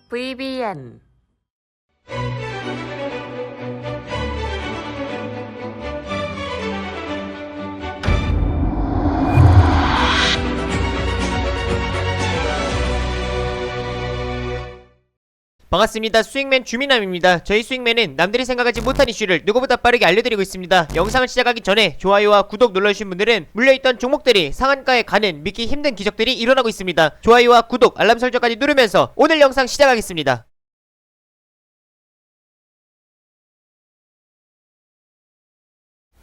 VBN 반갑습니다. 수익맨 주민남입니다. 저희 수익맨은 남들이 생각하지 못한 이슈를 누구보다 빠르게 알려드리고 있습니다. 영상을 시작하기 전에 좋아요와 구독 눌러주신 분들은 물려있던 종목들이 상한가에 가는 믿기 힘든 기적들이 일어나고 있습니다. 좋아요와 구독, 알람 설정까지 누르면서 오늘 영상 시작하겠습니다.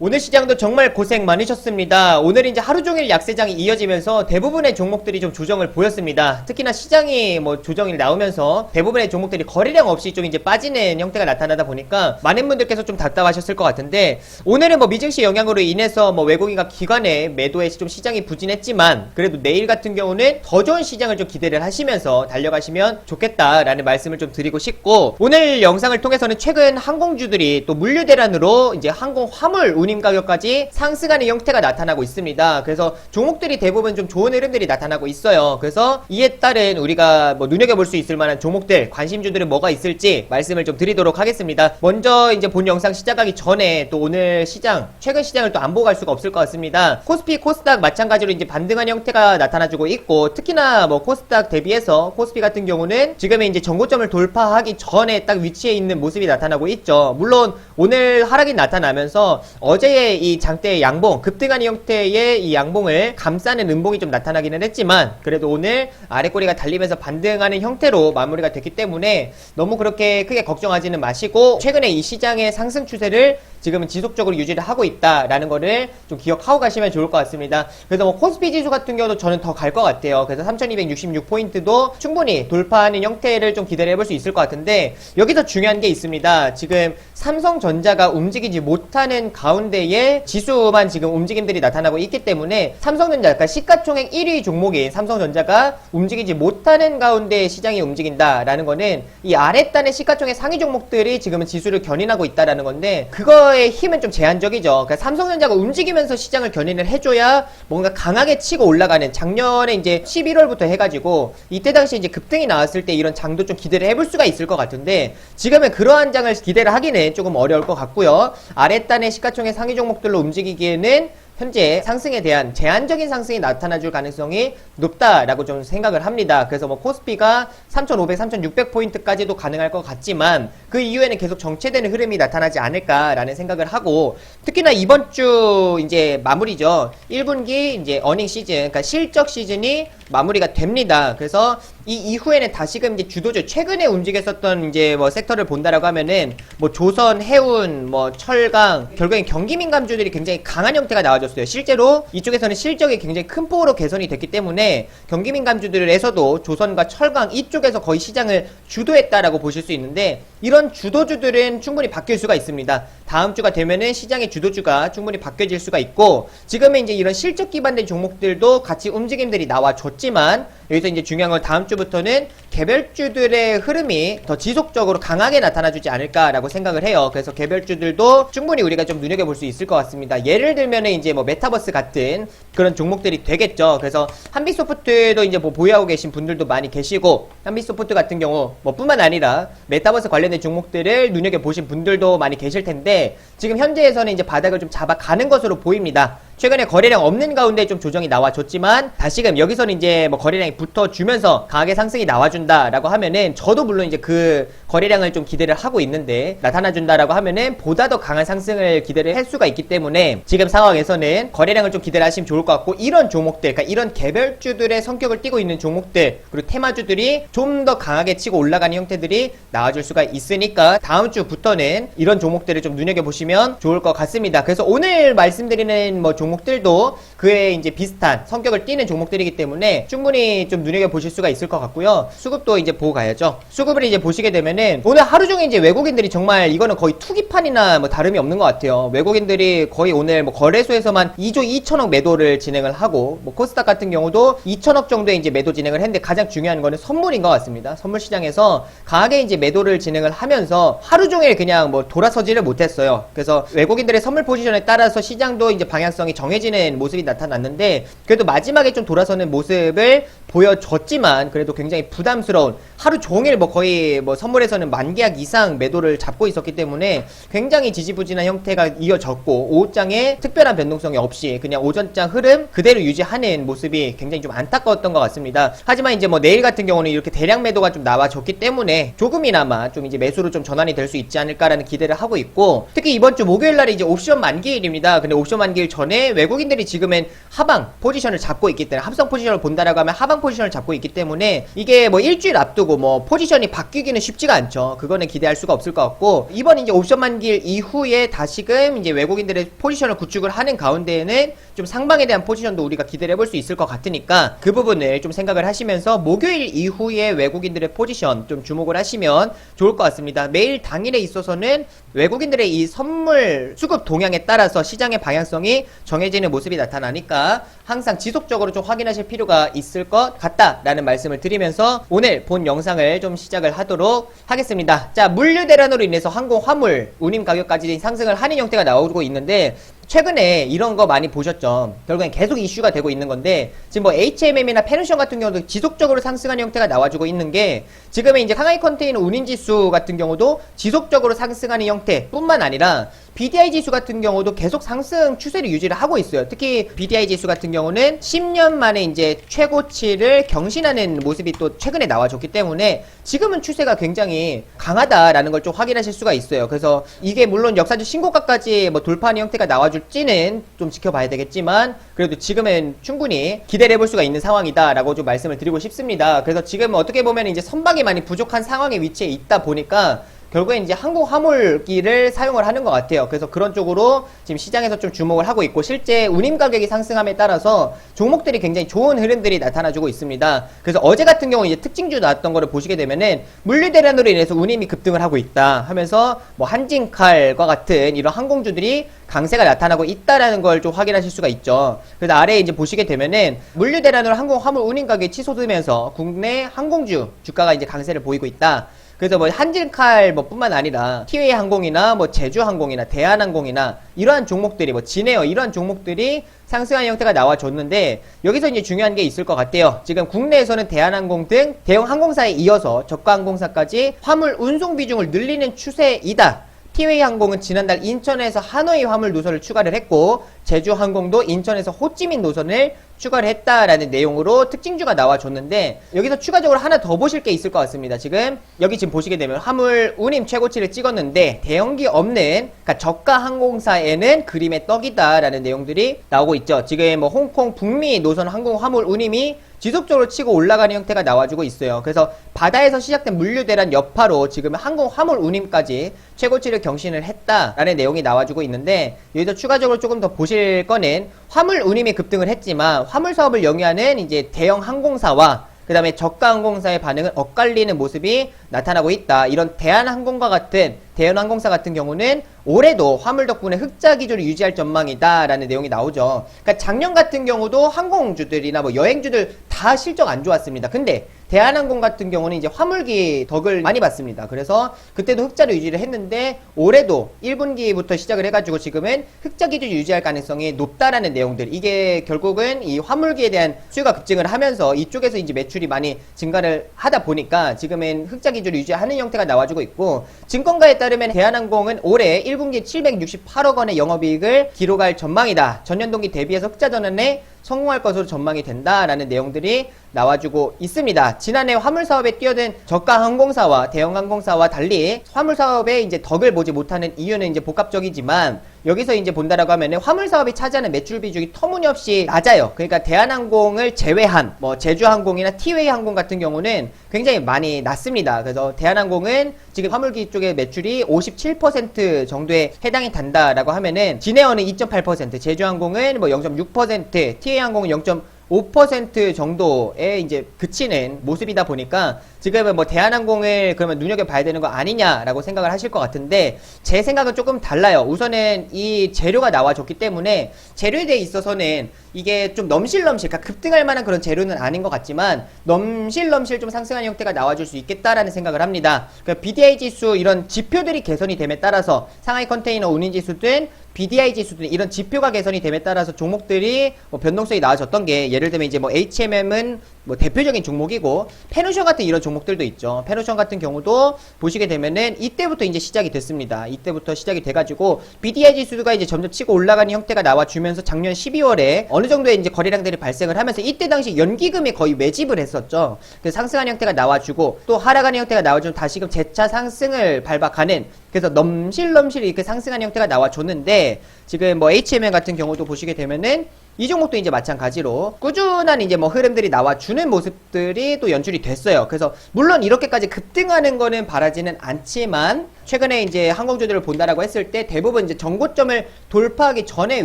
오늘 시장도 정말 고생 많으셨습니다. 오늘 이제 하루종일 약세장이 이어지면서 대부분의 종목들이 좀 조정을 보였습니다. 특히나 시장이 조정이 나오면서 대부분의 종목들이 거래량 없이 좀 이제 빠지는 형태가 나타나다 보니까 많은 분들께서 좀 답답하셨을 것 같은데, 오늘은 미증시 영향으로 인해서 외국인과 기관의 매도에 좀 시장이 부진했지만 그래도 내일 같은 경우는 더 좋은 시장을 좀 기대를 하시면서 달려가시면 좋겠다라는 말씀을 좀 드리고 싶고, 오늘 영상을 통해서는 최근 항공주들이 또 물류 대란으로 이제 항공 화물 운임 가격까지 상승하는 형태가 나타나고 있습니다. 그래서 종목들이 대부분 좀 좋은 흐름들이 나타나고 있어요. 그래서 이에 따른 우리가 눈여겨볼 수 있을 만한 종목들, 관심주들은 뭐가 있을지 말씀을 좀 드리도록 하겠습니다. 먼저 이제 본 영상 시작하기 전에 또 오늘 시장, 최근 시장을 또 안 보고 갈 수가 없을 것 같습니다. 코스피, 코스닥 마찬가지로 이제 반등한 형태가 나타나주고 있고, 특히나 코스닥 대비해서 코스피 같은 경우는 지금의 이제 전고점을 돌파하기 전에 딱 위치해 있는 모습이 나타나고 있죠. 물론 오늘 하락이 나타나면서 어제의 이 장대의 양봉, 급등하는 형태의 이 양봉을 감싸는 음봉이 좀 나타나기는 했지만 그래도 오늘 아래꼬리가 달리면서 반등하는 형태로 마무리가 됐기 때문에 너무 그렇게 크게 걱정하지는 마시고, 최근에 이 시장의 상승 추세를 지금은 지속적으로 유지를 하고 있다라는 거를 좀 기억하고 가시면 좋을 것 같습니다. 그래서 코스피 지수 같은 경우도 저는 더 갈 것 같아요. 그래서 3266포인트도 충분히 돌파하는 형태를 좀 기대를 해볼 수 있을 것 같은데, 여기서 중요한 게 있습니다. 지금 삼성전자가 움직이지 못하는 가운데에 지수만 지금 움직임들이 나타나고 있기 때문에 삼성전자, 그러니까 시가총액 1위 종목인 삼성전자가 움직이지 못하는 가운데 시장이 움직인다라는 거는 이 아랫단의 시가총액 상위 종목들이 지금은 지수를 견인하고 있다라는 건데, 그거의 힘은 좀 제한적이죠. 그러니까 삼성전자가 움직이면서 시장을 견인을 해줘야 뭔가 강하게 치고 올라가는, 작년에 이제 11월부터 해가지고 이때 당시 이제 급등이 나왔을 때 이런 장도 좀 기대를 해볼 수가 있을 것 같은데, 지금은 그러한 장을 기대를 하기는 조금 어려울 것 같고요. 아랫단의 시가총액 상위 종목들로 움직이기에는 현재 상승에 대한 제한적인 상승이 나타나줄 가능성이 높다라고 좀 생각을 합니다. 그래서 코스피가 3,500, 3,600포인트까지도 가능할 것 같지만 그 이후에는 계속 정체되는 흐름이 나타나지 않을까라는 생각을 하고, 특히나 이번 주 이제 마무리죠. 1분기 이제 어닝 시즌, 그러니까 실적 시즌이 마무리가 됩니다. 그래서 이 이후에는 다시금 이제 주도주, 최근에 움직였었던 이제 섹터를 본다라고 하면은 조선, 해운, 철강, 결국엔 경기민감주들이 굉장히 강한 형태가 나와줬어요. 실제로 이쪽에서는 실적이 굉장히 큰 폭으로 개선이 됐기 때문에 경기민감주들에서도 조선과 철강 이쪽에서 거의 시장을 주도했다라고 보실 수 있는데, 이런 주도주들은 충분히 바뀔 수가 있습니다. 다음 주가 되면은 시장의 주도주가 충분히 바뀌어질 수가 있고, 지금은 이제 이런 실적 기반된 종목들도 같이 움직임들이 나와줬지만, 여기서 이제 중요한 건 다음 주부터는 개별주들의 흐름이 더 지속적으로 강하게 나타나주지 않을까라고 생각을 해요. 그래서 개별주들도 충분히 우리가 좀 눈여겨볼 수 있을 것 같습니다. 예를 들면은 이제 메타버스 같은 그런 종목들이 되겠죠. 그래서 한빛소프트도 이제 보유하고 계신 분들도 많이 계시고, 한빛소프트 같은 경우 뿐만 아니라 메타버스 관련된 종목들을 눈여겨보신 분들도 많이 계실 텐데, 지금 현재에서는 이제 바닥을 좀 잡아가는 것으로 보입니다. 최근에 거래량 없는 가운데 좀 조정이 나와줬지만, 다시금 여기서는 이제 거래량이 붙어주면서 강하게 상승이 나와준다라고 하면은, 저도 물론 이제 그 거래량을 좀 기대를 하고 있는데, 나타나준다라고 하면은 보다 더 강한 상승을 기대를 할 수가 있기 때문에 지금 상황에서는 거래량을 좀 기대를 하시면 좋을 것 같고, 이런 종목들, 그러니까 이런 개별주들의 성격을 띠고 있는 종목들, 그리고 테마주들이 좀 더 강하게 치고 올라가는 형태들이 나와줄 수가 있으니까 다음 주부터는 이런 종목들을 좀 눈여겨보시면 좋을 것 같습니다. 그래서 오늘 말씀드리는 종목들도 그에 이제 비슷한 성격을 띠는 종목들이기 때문에 충분히 좀 눈여겨보실 수가 있을 것 같고요. 수급도 이제 보고 가야죠. 수급을 이제 보시게 되면은 오늘 하루 종일 이제 외국인들이 정말 이거는 거의 투기판이나 다름이 없는 것 같아요. 외국인들이 거의 오늘 거래소에서만 2조 2천억 매도를 진행을 하고, 코스닥 같은 경우도 2천억 정도의 이제 매도 진행을 했는데, 가장 중요한 거는 선물인 것 같습니다. 선물 시장에서 강하게 이제 매도를 진행을 하면서 하루 종일 그냥 돌아서지를 못했어요. 그래서 외국인들의 선물 포지션에 따라서 시장도 이제 방향성이 조정이 정해지는 모습이 나타났는데 그래도 마지막에 좀 돌아서는 모습을 보여줬지만 그래도 굉장히 부담스러운 하루 종일 뭐 거의 뭐 선물에서는 만계약 이상 매도를 잡고 있었기 때문에 굉장히 지지부진한 형태가 이어졌고 오후장에 특별한 변동성이 없이 그냥 오전장 흐름 그대로 유지하는 모습이 굉장히 좀 안타까웠던 것 같습니다. 하지만 이제 뭐 내일 같은 경우는 이렇게 대량 매도가 좀 나와줬기 때문에 조금이나마 좀 이제 매수로 좀 전환이 될 수 있지 않을까라는 기대를 하고 있고 특히 이번 주 목요일 날이 이제 옵션 만기일입니다. 근데 옵션 만기일 전에 외국인들이 지금은 하방 포지션을 잡고 있기 때문에 합성 포지션을 본다라고 하면 하방 포지션을 잡고 있기 때문에 이게 뭐 일주일 앞두고 뭐 포지션이 바뀌기는 쉽지가 않죠. 그거는 기대할 수가 없을 것 같고 이번 이제 옵션 만기일 이후에 다시금 이제 외국인들의 포지션을 구축을 하는 가운데에는 좀 상방에 대한 포지션도 우리가 기대를 해볼 수 있을 것 같으니까 그 부분을 좀 생각을 하시면서 목요일 이후에 외국인들의 포지션 좀 주목을 하시면 좋을 것 같습니다. 매일 당일에 있어서는 외국인들의 이 선물 수급 동향에 따라서 시장의 방향성이 정해지는 모습이 나타나니까 항상 지속적으로 좀 확인하실 필요가 있을 것 같다라는 말씀을 드리면서 오늘 본 영상을 좀 시작을 하도록 하겠습니다. 자, 물류 대란으로 인해서 항공 화물 운임 가격까지 상승을 하는 형태가 나오고 있는데 최근에 이런 거 많이 보셨죠. 결국엔 계속 이슈가 되고 있는 건데 지금 뭐 HMM이나 페르션 같은 경우도 지속적으로 상승하는 형태가 나와주고 있는 게 지금의 이제 상하이 컨테이너 운임지수 같은 경우도 지속적으로 상승하는 형태뿐만 아니라 BDI 지수 같은 경우도 계속 상승 추세를 유지를 하고 있어요. 특히 BDI 지수 같은 경우는 10년 만에 이제 최고치를 경신하는 모습이 또 최근에 나와줬기 때문에 지금은 추세가 굉장히 강하다라는 걸 좀 확인하실 수가 있어요. 그래서 이게 물론 역사적 신고가까지 뭐 돌파하는 형태가 나와줄지는 좀 지켜봐야 되겠지만 그래도 지금은 충분히 기대를 해볼 수가 있는 상황이다라고 좀 말씀을 드리고 싶습니다. 그래서 지금 어떻게 보면 이제 선박이 많이 부족한 상황에 위치해 있다 보니까 결국엔 이제 항공 화물기를 사용을 하는 것 같아요. 그래서 그런 쪽으로 지금 시장에서 좀 주목을 하고 있고 실제 운임 가격이 상승함에 따라서 종목들이 굉장히 좋은 흐름들이 나타나주고 있습니다. 그래서 어제 같은 경우 이제 특징주 나왔던 거를 보시게 되면은 물류 대란으로 인해서 운임이 급등을 하고 있다 하면서 뭐 한진칼과 같은 이런 항공주들이 강세가 나타나고 있다라는 걸 좀 확인하실 수가 있죠. 그래서 아래에 이제 보시게 되면은 물류 대란으로 항공 화물 운임 가격이 치솟으면서 국내 항공주 주가가 이제 강세를 보이고 있다. 그래서 뭐 한진칼 뭐 뿐만 아니라 티웨이 항공이나 뭐 제주항공이나 대한항공이나 이러한 종목들이 뭐 진에어 이러한 종목들이 상승한 형태가 나와줬는데 여기서 이제 중요한 게 있을 것 같아요. 지금 국내에서는 대한항공 등 대형 항공사에 이어서 저가 항공사까지 화물 운송 비중을 늘리는 추세이다. 티웨이 항공은 지난달 인천에서 하노이 화물 노선을 추가를 했고 제주항공도 인천에서 호찌민 노선을 추가를 했다라는 내용으로 특징주가 나와줬는데 여기서 추가적으로 하나 더 보실 게 있을 것 같습니다. 지금 여기 지금 보시게 되면 화물 운임 최고치를 찍었는데 대형기 없는 그러니까 저가 항공사에는 그림의 떡이다라는 내용들이 나오고 있죠. 지금 뭐 홍콩 북미 노선 항공 화물 운임이 지속적으로 치고 올라가는 형태가 나와주고 있어요. 그래서 바다에서 시작된 물류 대란 여파로 지금 항공 화물 운임까지 최고치를 경신을 했다라는 내용이 나와주고 있는데 여기서 추가적으로 조금 더 보실 거는 화물 운임이 급등을 했지만 화물 사업을 영위하는 이제 대형 항공사와 그 다음에 저가 항공사의 반응은 엇갈리는 모습이 나타나고 있다. 이런 대한항공과 같은 대한항공사 같은 경우는 올해도 화물 덕분에 흑자 기조를 유지할 전망이다 라는 내용이 나오죠. 그러니까 작년 같은 경우도 항공주들이나 뭐 여행주들 다 실적 안 좋았습니다. 근데 대한항공 같은 경우는 이제 화물기 덕을 많이 봤습니다. 그래서 그때도 흑자를 유지를 했는데 올해도 1분기부터 시작을 해가지고 지금은 흑자 기조를 유지할 가능성이 높다라는 내용들. 이게 결국은 이 화물기에 대한 수요가 급증을 하면서 이쪽에서 이제 매출이 많이 증가를 하다 보니까 지금은 흑자 기조를 유지하는 형태가 나와주고 있고 증권가에 따르면 대한항공은 올해 1분기 768억 원의 영업이익을 기록할 전망이다. 전년 동기 대비해서 흑자 전환에 성공할 것으로 전망이 된다라는 내용들이 나와주고 있습니다. 지난해 화물 사업에 뛰어든 저가 항공사와 대형 항공사와 달리 화물 사업에 이제 덕을 보지 못하는 이유는 이제 복합적이지만 여기서 이제 본다라고 하면은 화물 사업이 차지하는 매출 비중이 터무니없이 낮아요. 그러니까 대한항공을 제외한 뭐 제주항공이나 티웨이 항공 같은 경우는 굉장히 많이 낮습니다. 그래서 대한항공은 지금 화물기 쪽의 매출이 57% 정도에 해당이 된다라고 하면은 진에어는 2.8%, 제주항공은 뭐 0.6%, 티웨이 항공은 0.5% 정도에 이제 그치는 모습이다 보니까 지금은 뭐 대한항공을 그러면 눈여겨봐야 되는 거 아니냐라고 생각을 하실 것 같은데 제 생각은 조금 달라요. 우선은 이 재료가 나와줬기 때문에 재료에 대해 있어서는 이게 좀 넘실넘실 그러니까 급등할 만한 그런 재료는 아닌 것 같지만 넘실넘실 좀 상승한 형태가 나와줄 수 있겠다라는 생각을 합니다. 그러니까 BDI 지수 이런 지표들이 개선이 됨에 따라서 상하이 컨테이너 운임 지수 등 BDI 지수들 이런 지표가 개선이 됨에 따라서 종목들이 뭐 변동성이 나아졌던 게 예를 들면 이제 뭐 HMM은 뭐 대표적인 종목이고 페노션 같은 이런 종목들도 있죠. 페노션 같은 경우도 보시게 되면은 이때부터 이제 시작이 됐습니다. 이때부터 시작이 돼가지고 BDI 지수가 이제 점점 치고 올라가는 형태가 나와주면서 작년 12월에 어느 정도의 이제 거래량들이 발생을 하면서 이때 당시 연기금이 거의 매집을 했었죠. 그래서 상승하는 형태가 나와주고 또 하락하는 형태가 나와주면 다시금 재차 상승을 밟아가는 그래서 넘실넘실 이렇게 상승하는 형태가 나와줬는데 지금 뭐 HMM 같은 경우도 보시게 되면은 이 종목도 이제 마찬가지로 꾸준한 이제 뭐 흐름들이 나와주는 모습들이 또 연출이 됐어요. 그래서 물론 이렇게까지 급등하는 거는 바라지는 않지만 최근에 이제 항공주들을 본다라고 했을 때 대부분 이제 정고점을 돌파하기 전에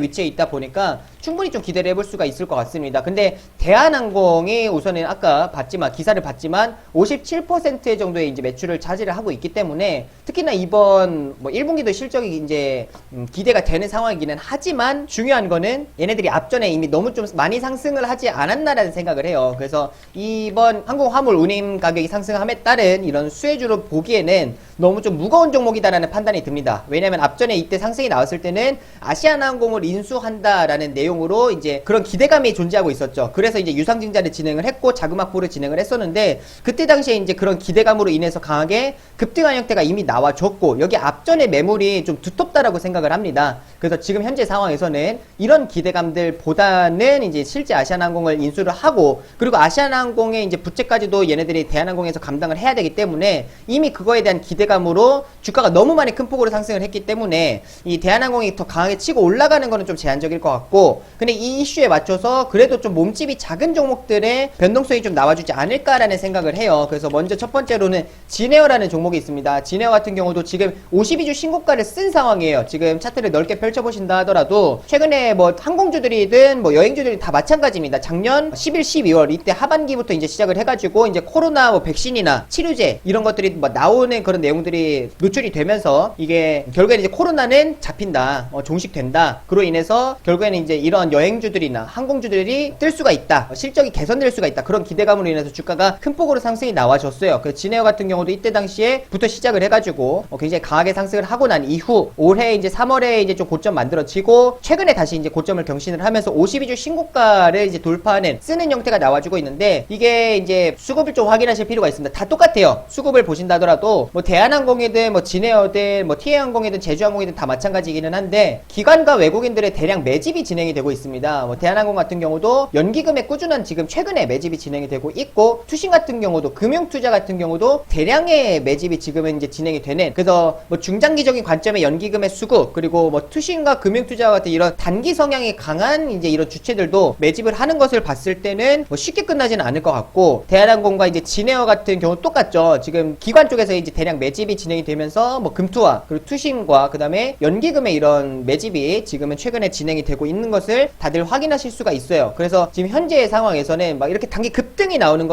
위치해 있다 보니까 충분히 좀 기대를 해볼 수가 있을 것 같습니다. 근데 대한항공이 우선은 아까 봤지만 기사를 봤지만 57% 정도의 이제 매출을 차지를 하고 있기 때문에 특히나 이번 뭐 1분기도 실적이 이제 기대가 되는 상황이기는 하지만 중요한 거는 얘네들이 앞전에 이미 너무 좀 많이 상승을 하지 않았나라는 생각을 해요. 그래서 이번 항공화물 운임 가격이 상승함에 따른 이런 수혜주로 보기에는 너무 좀 무거운 종목이다라는 판단이 듭니다. 왜냐면 앞전에 이때 상승이 나왔을 때는 아시아나항공을 인수한다라는 내용으로 이제 그런 기대감이 존재하고 있었죠. 그래서 이제 유상증자를 진행을 했고 자금확보를 진행을 했었는데 그때 당시에 이제 그런 기대감으로 인해서 강하게 급등한 형태가 이미 나와줬고 여기 앞전에 매물이 좀 두텁다라고 생각을 합니다. 그래서 지금 현재 상황에서는 이런 기대감들보다는 이제 실제 아시아나항공을 인수를 하고 그리고 아시아나항공의 이제 부채까지도 얘네들이 대한항공에서 감당을 해야 되기 때문에 이미 그거에 대한 기대감으로 주가가 너무 많이 큰 폭으로 상승을 했기 때문에 이 대한항공이 더 강하게 치고 올라가는 거는 좀 제한적일 것 같고 근데 이 이슈에 맞춰서 그래도 좀 몸집이 작은 종목들의 변동성이 좀 나와주지 않을까라는 생각을 해요. 그래서 먼저 첫 번째로는 진에어라는 종목이 있습니다. 진에어 같은 경우도 지금 52주 신고가를 쓴 상황이에요. 지금 차트를 넓게 펼쳐보신다 하더라도 최근에 뭐 항공주들이든 뭐 여행주들이 다 마찬가지입니다. 작년 11, 12월 이때 하반기부터 이제 시작을 해가지고 이제 코로나 뭐 백신이나 치료제 이런 것들이 뭐 나오는 그런 내용들이 노출이 되면서 이게 결국에는 이제 코로나는 잡힌다, 종식된다. 그로 인해서 결국에는 이제 이런 여행주들이나 항공주들이 뜰 수가 있다, 실적이 개선될 수가 있다. 그런 기대감으로 인해서 주가가 큰 폭으로 상승이 나와줬어요. 그 진에어 같은 경우도 이때 당시에부터 시작을 해가지고 굉장히 강하게 상승을 하고 난 이후 올해 이제 3월에 이제 좀 고점 만들어지고 최근에 다시 이제 고점을 경신을 하면서 52주 신고가를 이제 돌파하는 쓰는 형태가 나와주고 있는데 이게 이제 수급을 좀 확인하실 필요가 있습니다. 다 똑같아요. 수급을 보신다 하더라도 뭐 대한항공이든 뭐 진에어든 뭐 TA항공이든 제주항공이든 다 마찬가지이기는 한데 기관과 외국인들의 대량 매집이 진행이 되고 있습니다. 뭐 대한항공 같은 경우도 연기금의 꾸준한 지금 최근에 매집이 진행이 되고 있고 투신 같은 경우도 금융투자 같은 경우도 대량의 매집이 지금은 이제 진행이 되는 그래서 뭐 중장기적인 관점의 연기금의 수급 그리고 뭐 투신과 금융투자 같은 이런 단기 성향이 강한 이제 이런 주체들도 매집을 하는 것을 봤을 때는 뭐 쉽게 끝나지는 않을 것 같고 대한항공과 이제 진에어 같은 경우 똑같죠. 지금 기관 쪽에서 이제 대량 매집이 진행이 되면서 뭐 금투와 그리고 투신과 그 다음에 연기금의 이런 매집이 지금은 최근에 진행이 되고 있는 것을 다들 확인하실 수가 있어요. 그래서 지금 현재의 상황에서는 막 이렇게 단기 급등이 나오는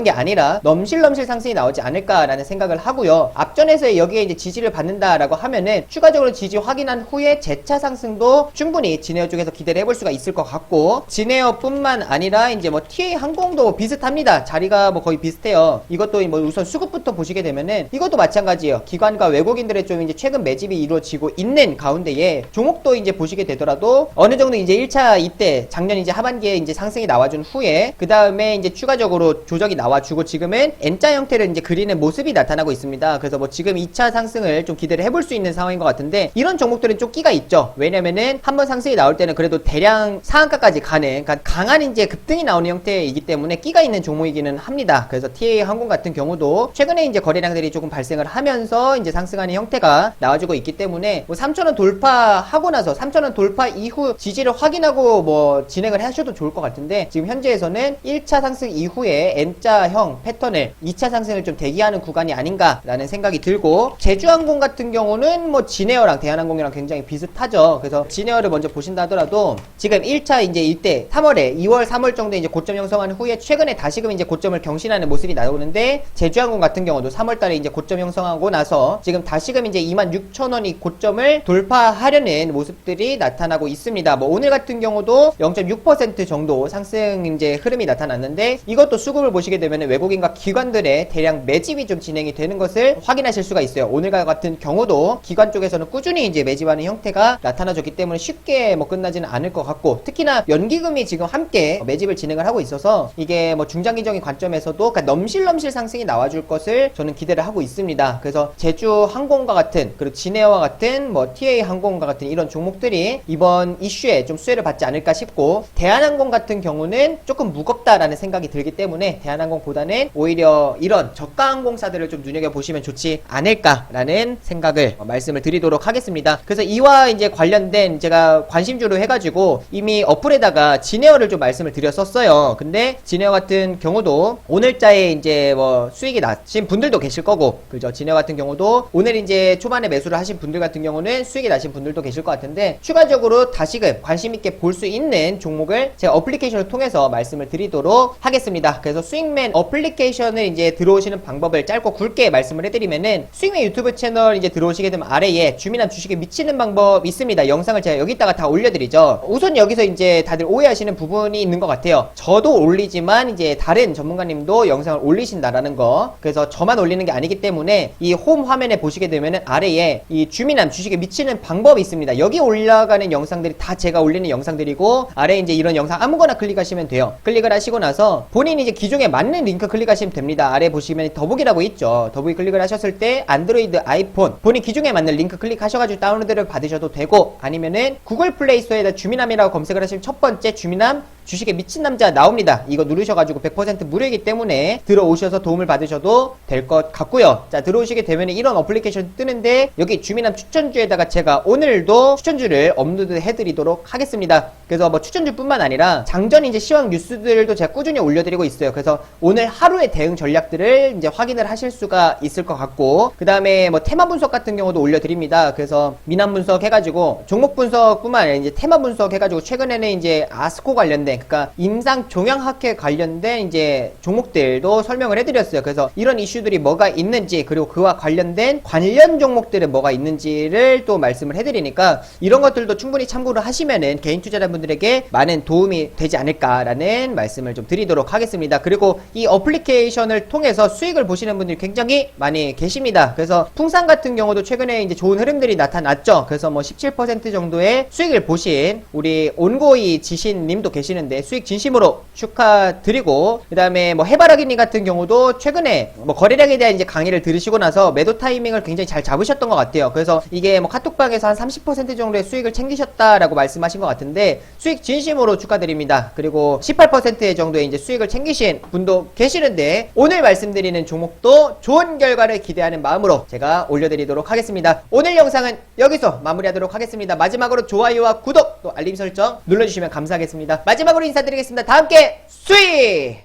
게 아니라 넘실넘실 상승이 나오지 않을까라는 생각을 하고요. 앞전에서 여기에 이제 지지를 받는다라고 하면은 추가적으로 지지 확인한 후에 재차 상승도 충분히 진에어 쪽에서 기대를 해볼 수가 있을 것 같고 진에어뿐만 아니라 이제 뭐 TA항공도 비슷합니다. 자리가 뭐 거의 비슷해요. 이것도 뭐 우선 수급부터 보시게 되면은 이것도 마찬가지예요. 기관과 외국인들의 좀 이제 최근 매집이 이루어지고 있는 가운데에 종목도 이제 보시게 되더라도 어느 정도 이제 1차 이때 작년 이제 하반기에 이제 상승이 나와준 후에 그 다음에 이제 추가적으로 조정이 나와주고 지금은 N자 형태를 이제 그리는 모습이 나타나고 있습니다. 그래서 뭐 지금 2차 상승을 좀 기대를 해볼 수 있는 상황인 것 같은데 이런 종목들은 좀 끼가 있죠. 왜냐면은 한번 상승이 나올 때는 그래도 대량 상한가까지 가는 그러니까 강한 이제 급등이 나오는 형태이기 때문에 끼가 있는 종목이기는 합니다. 그래서 TA항공 같은 경우도 최근에 이제 거래량들이 조금 발생을 하면서 이제 상승하는 형태가 나와주고 있기 때문에 뭐 3,000원 돌파하고 나서 3,000원 돌파 이후 지지를 확인하고 뭐 진행을 하셔도 좋을 것 같은데 지금 현재에서는 1차 상승 이후에 N자형 패턴을 2차 상승을 좀 대기하는 구간이 아닌가라는 생각이 들고 제주항공 같은 경우는 뭐 진에어랑 대한항공이랑 굉장히 비슷하죠. 그래서 진에어를 먼저 보신다 하더라도 지금 1차 이제 이때 3월에 2월 3월 정도에 이제 고점 형성한 후에 최근에 다시금 이제 고점을 경신하는 모습이 나오는데 제주항공 같은 경우도 3월달에 이제 고점 형성하고 나서 나서 지금 다시금 이제 26,000원이 고점을 돌파하려는 모습들이 나타나고 있습니다. 뭐 오늘 같은 경우도 0.6% 정도 상승 이제 흐름이 나타났는데, 이것도 수급을 보시게 되면 외국인과 기관들의 대량 매집이 좀 진행이 되는 것을 확인하실 수가 있어요. 오늘과 같은 경우도 기관 쪽에서는 꾸준히 이제 매집하는 형태가 나타나줬기 때문에 쉽게 뭐 끝나지는 않을 것 같고, 특히나 연기금이 지금 함께 매집을 진행을 하고 있어서 이게 뭐 중장기적인 관점에서도 그러니까 넘실넘실 상승이 나와줄 것을 저는 기대를 하고 있습니다. 그래서 제주항공과 같은, 그리고 진에어와 같은, 뭐 TA항공과 같은 이런 종목들이 이번 이슈에 좀 수혜를 받지 않을까 싶고, 대한항공 같은 경우는 조금 무겁다라는 생각이 들기 때문에 대한항공보다는 오히려 이런 저가 항공사들을 좀 눈여겨보시면 좋지 않을까라는 생각을 말씀을 드리도록 하겠습니다. 그래서 이와 이제 관련된 제가 관심주로 해가지고 이미 어플에다가 진에어를 좀 말씀을 드렸었어요. 근데 진에어 같은 경우도 오늘자에 이제 뭐 수익이 나신 분들도 계실 거고, 그죠? 진에어 같은 경우도 오늘 이제 초반에 매수를 하신 분들 같은 경우는 수익이 나신 분들도 계실 것 같은데, 추가적으로 다시금 관심있게 볼 수 있는 종목을 제가 어플리케이션을 통해서 말씀을 드리도록 하겠습니다. 그래서 스윙맨 어플리케이션을 이제 들어오시는 방법을 짧고 굵게 말씀을 해드리면은, 스윙맨 유튜브 채널 이제 들어오시게 되면 아래에 주민함 주식에 미치는 방법 있습니다. 영상을 제가 여기다가 다 올려드리죠. 우선 여기서 이제 다들 오해하시는 부분이 있는 것 같아요. 저도 올리지만 이제 다른 전문가님도 영상을 올리신다라는 거. 그래서 저만 올리는 게 아니기 때문에 이 홈 화면에 보시게 되면은 아래에 이 주민함 주식에 미치는 방법이 있습니다. 여기 올라가는 영상들이 다 제가 올리는 영상들이고, 아래에 이제 이런 영상 아무거나 클릭하시면 돼요. 클릭을 하시고 나서 본인이 이제 기종에 맞는 링크 클릭하시면 됩니다. 아래 보시면 더보기라고 있죠. 더보기 클릭을 하셨을 때 안드로이드, 아이폰 본인 기종에 맞는 링크 클릭하셔가지고 다운로드를 받으셔도 되고, 아니면은 구글 플레이 스토어에다 주민함이라고 검색을 하시면 첫 번째 주민함 주식에 미친 남자 나옵니다. 이거 누르셔가지고 100% 무료이기 때문에 들어오셔서 도움을 받으셔도 될 것 같고요. 자, 들어오시게 되면 이런 어플리케이션 뜨는데, 여기 주민함 추천주에다가 제가 오늘도 추천주를 업로드 해드리도록 하겠습니다. 그래서 뭐 추천주뿐만 아니라 장전 이제 시황 뉴스들도 제가 꾸준히 올려드리고 있어요. 그래서 오늘 하루의 대응 전략들을 이제 확인을 하실 수가 있을 것 같고, 그 다음에 뭐 테마 분석 같은 경우도 올려드립니다. 그래서 민환 분석 해가지고 종목 분석뿐만 아니라 이제 테마 분석 해가지고 최근에는 이제 아스코 관련된, 그러니까 임상 종양학회 관련된 이제 종목들도 설명을 해드렸어요. 그래서 이런 이슈들이 뭐가 있는지, 그리고 그와 관련된 관련 종목들은 뭐가 있는지를 또 말씀을 해드리니까, 이런 것들도 충분히 참고를 하시면은 개인 투자자분들에게 많은 도움이 되지 않을까라는 말씀을 좀 드리도록 하겠습니다. 그리고 이 어플리케이션을 통해서 수익을 보시는 분들이 굉장히 많이 계십니다. 그래서 풍산 같은 경우도 최근에 이제 좋은 흐름들이 나타났죠. 그래서 뭐 17% 정도의 수익을 보신 우리 온고이 지신님도 계시는데 수익 진심으로 축하드리고, 그 다음에 뭐 해바라기님 같은 경우도 최근에 뭐 거래량에 대한 이제 강의를 들으시고 나서 매도 타이밍을 굉장히 잘 잡으셨던 것 같아요. 그래서 이게 뭐 카톡방에서 한 30% 정도의 수익을 챙기셨다라고 말씀하신 것 같은데, 수익 진심으로 축하드립니다. 그리고 18% 정도의 이제 수익을 챙기신 분도 계시는데, 오늘 말씀드리는 종목도 좋은 결과를 기대하는 마음으로 제가 올려드리도록 하겠습니다. 오늘 영상은 여기서 마무리하도록 하겠습니다. 마지막으로 좋아요와 구독, 또 알림 설정 눌러주시면 감사하겠습니다. 마지막으로 인사드리겠습니다. 다 함께 수익!